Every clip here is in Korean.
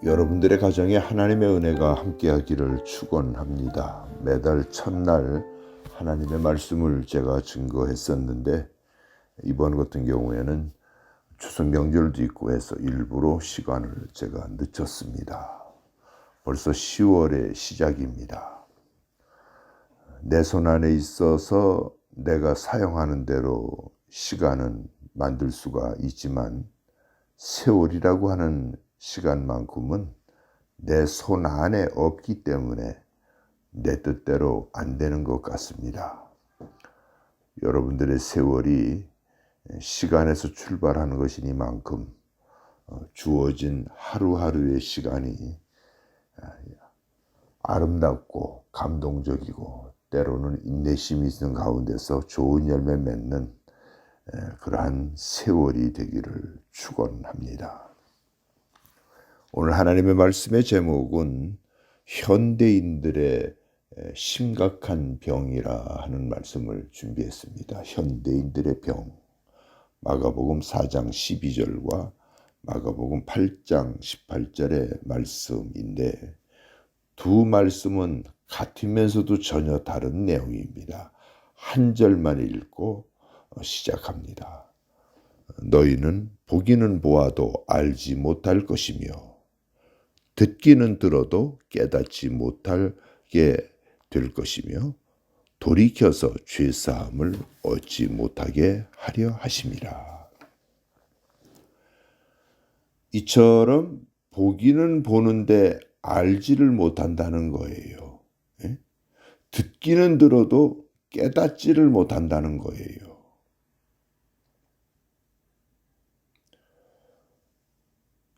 여러분들의 가정에 하나님의 은혜가 함께하기를 축원합니다. 매달 첫날 하나님의 말씀을 제가 증거했었는데 이번 같은 경우에는 추석 명절도 있고 해서 일부러 시간을 제가 늦췄습니다. 벌써 10월의 시작입니다. 내 손 안에 있어서 내가 사용하는 대로 시간은 만들 수가 있지만 세월이라고 하는 시간만큼은 내 손 안에 없기 때문에 내 뜻대로 안 되는 것 같습니다. 여러분들의 세월이 시간에서 출발하는 것이니만큼 주어진 하루하루의 시간이 아름답고 감동적이고 때로는 인내심이 있는 가운데서 좋은 열매 맺는 그러한 세월이 되기를 축원합니다. 오늘 하나님의 말씀의 제목은 현대인들의 심각한 병이라 하는 말씀을 준비했습니다. 현대인들의 병. 마가복음 4장 12절과 마가복음 8장 18절의 말씀인데 두 말씀은 같으면서도 전혀 다른 내용입니다. 한 절만 읽고 시작합니다. 너희는 보기는 보아도 알지 못할 것이며 듣기는 들어도 깨닫지 못하게 될 것이며 돌이켜서 죄사함을 얻지 못하게 하려 하심이라. 이처럼 보기는 보는데 알지를 못한다는 거예요. 듣기는 들어도 깨닫지를 못한다는 거예요.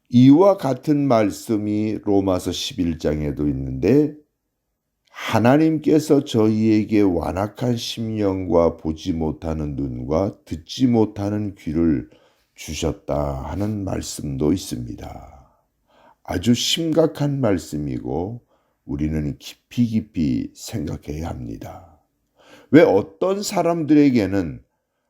이와 같은 말씀이 로마서 11장에도 있는데 하나님께서 저희에게 완악한 심령과 보지 못하는 눈과 듣지 못하는 귀를 주셨다 하는 말씀도 있습니다. 아주 심각한 말씀이고 우리는 깊이 생각해야 합니다. 왜 어떤 사람들에게는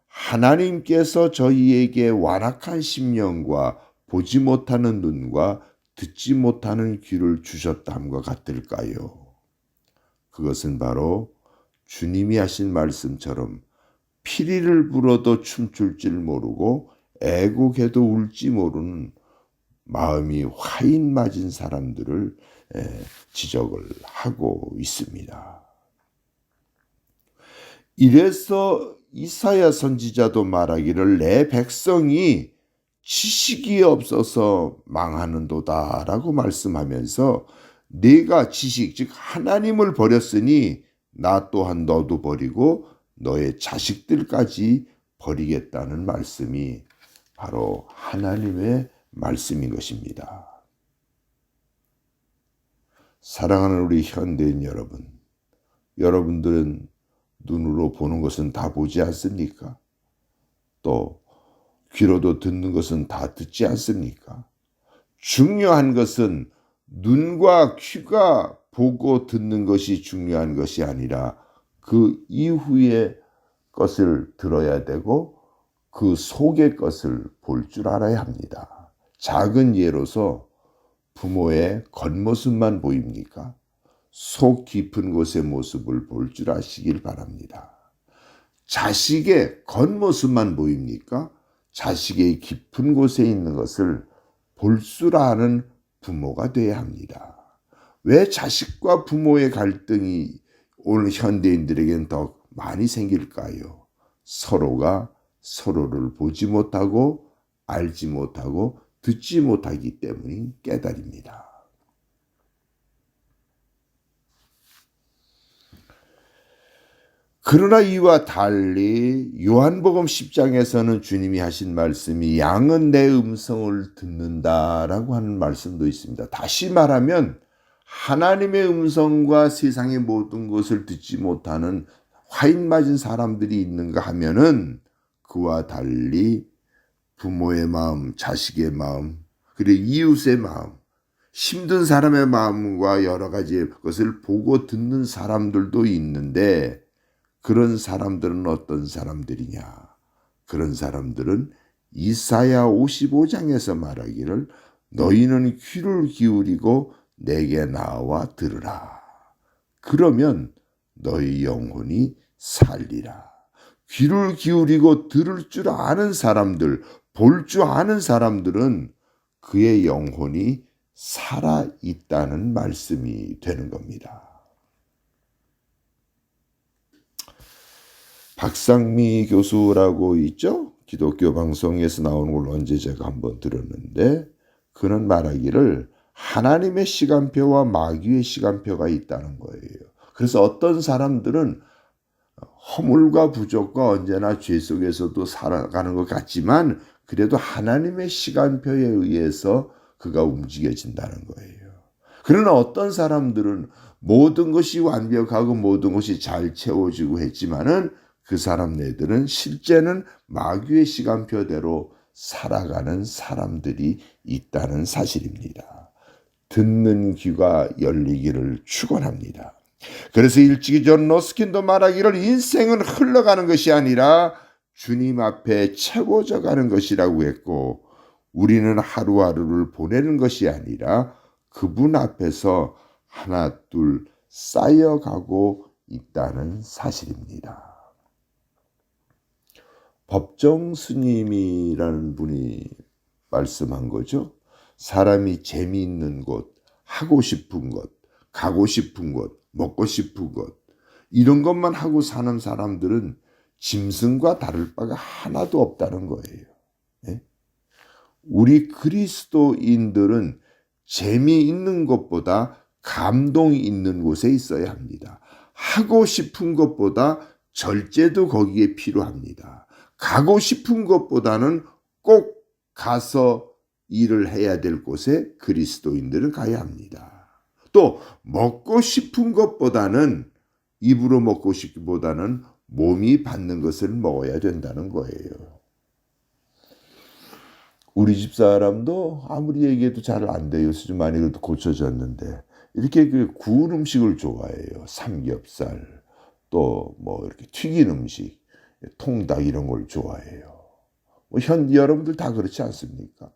하나님께서 저희에게 완악한 심령과 보지 못하는 눈과 듣지 못하는 귀를 주셨다함과 같을까요? 그것은 바로 주님이 하신 말씀처럼 피리를 불어도 춤출 줄 모르고 애곡해도 울지 모르는 마음이 화인 맞은 사람들을 지적을 하고 있습니다. 이래서 이사야 선지자도 말하기를 내 백성이 지식이 없어서 망하는도다 라고 말씀하면서 네가 지식 즉 하나님을 버렸으니 나 또한 너도 버리고 너의 자식들까지 버리겠다는 말씀이 바로 하나님의 말씀인 것입니다. 사랑하는 우리 현대인 여러분, 여러분들은 눈으로 보는 것은 다 보지 않습니까? 또 귀로도 듣는 것은 다 듣지 않습니까? 중요한 것은 눈과 귀가 보고 듣는 것이 중요한 것이 아니라 그 이후의 것을 들어야 되고 그 속의 것을 볼 줄 알아야 합니다. 작은 예로서 부모의 겉모습만 보입니까? 속 깊은 곳의 모습을 볼 줄 아시길 바랍니다. 자식의 겉모습만 보입니까? 자식의 깊은 곳에 있는 것을 볼 줄 아는 부모가 되어야 합니다. 왜 자식과 부모의 갈등이 오늘 현대인들에게는 더 많이 생길까요? 서로가 서로를 보지 못하고 알지 못하고 듣지 못하기 때문인 깨달입니다. 그러나 이와 달리 요한복음 10장에서는 주님이 하신 말씀이 양은 내 음성을 듣는다라고 하는 말씀도 있습니다. 다시 말하면 하나님의 음성과 세상의 모든 것을 듣지 못하는 화인 맞은 사람들이 있는가 하면은 그와 달리 부모의 마음, 자식의 마음, 그리고 이웃의 마음, 힘든 사람의 마음과 여러 가지 것을 보고 듣는 사람들도 있는데 그런 사람들은 어떤 사람들이냐? 그런 사람들은 이사야 55장에서 말하기를 너희는 귀를 기울이고 내게 나와 들으라. 그러면 너희 영혼이 살리라. 귀를 기울이고 들을 줄 아는 사람들, 볼 줄 아는 사람들은 그의 영혼이 살아 있다는 말씀이 되는 겁니다. 박상미 교수라고 있죠? 기독교 방송에서 나오는 걸 언제 제가 한번 들었는데, 그는 말하기를 하나님의 시간표와 마귀의 시간표가 있다는 거예요. 그래서 어떤 사람들은 허물과 부족과 언제나 죄 속에서도 살아가는 것 같지만 그래도 하나님의 시간표에 의해서 그가 움직여진다는 거예요. 그러나 어떤 사람들은 모든 것이 완벽하고 모든 것이 잘 채워지고 했지만은 그 사람네들은 실제는 마귀의 시간표대로 살아가는 사람들이 있다는 사실입니다. 듣는 귀가 열리기를 축원합니다. 그래서 일찍이 존 러스킨도 말하기를 인생은 흘러가는 것이 아니라 주님 앞에 채워져 가는 것이라고 했고, 우리는 하루하루를 보내는 것이 아니라 그분 앞에서 하나 둘 쌓여가고 있다는 사실입니다. 법정 스님이라는 분이 말씀한 거죠. 사람이 재미있는 곳, 하고 싶은 것, 가고 싶은 곳, 먹고 싶은 것, 이런 것만 하고 사는 사람들은 짐승과 다를 바가 하나도 없다는 거예요. 네? 우리 그리스도인들은 재미있는 것보다 감동이 있는 곳에 있어야 합니다. 하고 싶은 것보다 절제도 거기에 필요합니다. 가고 싶은 것보다는 꼭 가서 일을 해야 될 곳에 그리스도인들은 가야 합니다. 또 먹고 싶은 것보다는, 입으로 먹고 싶기보다는 몸이 받는 것을 먹어야 된다는 거예요. 우리 집 사람도 아무리 얘기해도 잘 안 돼요. 요즘 많이 고쳐졌는데 이렇게 구운 음식을 좋아해요. 삼겹살, 또 뭐 이렇게 튀긴 음식, 통닭 이런 걸 좋아해요. 여러분들 다 그렇지 않습니까?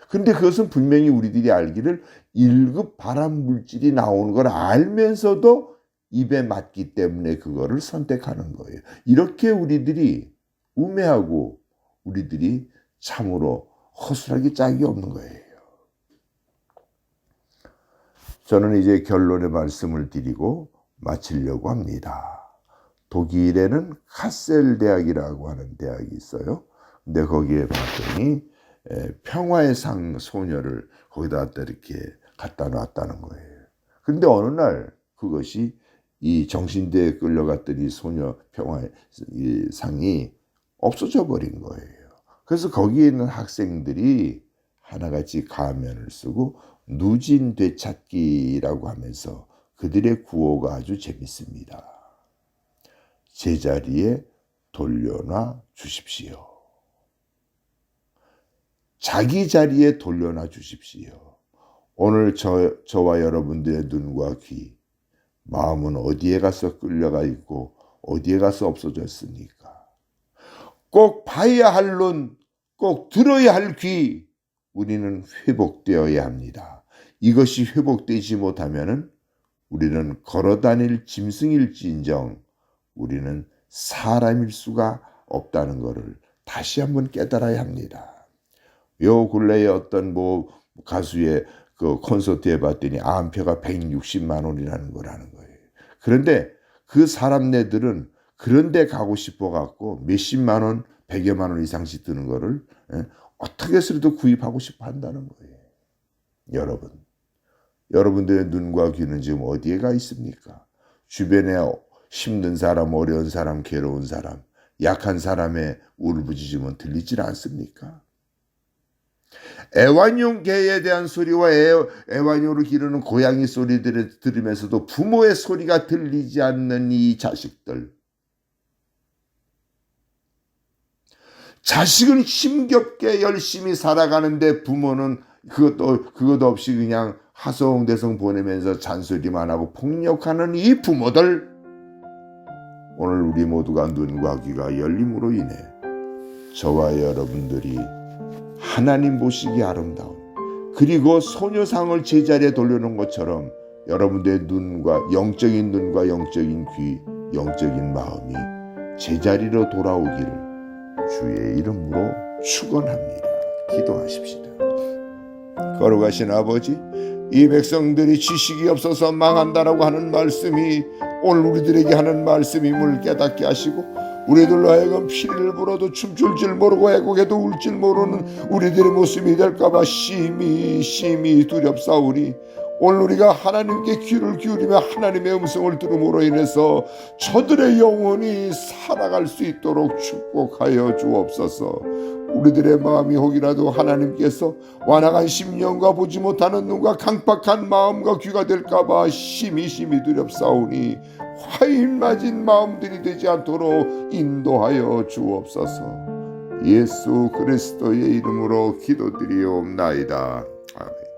그런데 그것은 분명히 우리들이 알기를 1급 발암 물질이 나오는 걸 알면서도 입에 맞기 때문에 그거를 선택하는 거예요. 이렇게 우리들이 우매하고 우리들이 참으로 허술하게 짝이 없는 거예요. 저는 이제 결론의 말씀을 드리고 마치려고 합니다. 독일에는 카셀 대학이라고 하는 대학이 있어요. 근데 거기에 봤더니 평화의 상 소녀를 거기다 이렇게 갖다 놨다는 거예요. 근데 어느 날 그것이 이 정신대에 끌려갔더니 소녀 평화의 이 상이 없어져 버린 거예요. 그래서 거기에 있는 학생들이 하나같이 가면을 쓰고 누진 되찾기라고 하면서 그들의 구호가 아주 재밌습니다. 제자리에 돌려놔 주십시오. 자기 자리에 돌려놔 주십시오. 오늘 저와 여러분들의 눈과 귀, 마음은 어디에 가서 끌려가 있고 어디에 가서 없어졌습니까? 꼭 봐야 할 눈, 꼭 들어야 할 귀, 우리는 회복되어야 합니다. 이것이 회복되지 못하면 우리는 걸어다닐 짐승일지인정 우리는 사람일 수가 없다는 것을 다시 한번 깨달아야 합니다. 요 근래에 어떤 가수의 그 콘서트에 봤더니 암표가 160만 원이라는 거라는 거예요. 그런데 그 사람네들은 그런데 가고 싶어 갖고 몇십만 원, 100여만 원 이상씩 드는 거를 어떻게 해서라도 구입하고 싶어 한다는 거예요. 여러분들의 눈과 귀는 지금 어디에 가 있습니까? 주변에 힘든 사람, 어려운 사람, 괴로운 사람, 약한 사람의 울부짖음은 들리질 않습니까? 애완용 개에 대한 소리와 애완용으로 기르는 고양이 소리들을 들으면서도 부모의 소리가 들리지 않는 이 자식들. 자식은 힘겹게 열심히 살아가는데 부모는 그것도 없이 그냥 하소홍대성 보내면서 잔소리만 하고 폭력하는 이 부모들. 오늘 우리 모두가 눈과 귀가 열림으로 인해 저와 여러분들이 하나님 보시기 아름다운 그리고 소녀상을 제자리에 돌려놓은 것처럼 여러분들의 눈과 영적인 귀, 영적인 마음이 제자리로 돌아오기를 주의 이름으로 축원합니다. 기도하십시다. 거룩하신 아버지, 이 백성들이 지식이 없어서 망한다라고 하는 말씀이 오늘 우리들에게 하는 말씀임을 깨닫게 하시고, 우리들로 하여금 피리를 불어도 춤출 줄 모르고 애곡에도 울 줄 모르는 우리들의 모습이 될까봐 심히 두렵사오니, 오늘 우리가 하나님께 귀를 기울이며 하나님의 음성을 들음으로 인해서 저들의 영혼이 살아갈 수 있도록 축복하여 주옵소서. 우리들의 마음이 혹이라도 하나님께서 완악한 심령과 보지 못하는 눈과 강팍한 마음과 귀가 될까봐 심히 두렵사오니 화인 맞은 마음들이 되지 않도록 인도하여 주옵소서. 예수 그리스도의 이름으로 기도드리옵나이다. 아멘.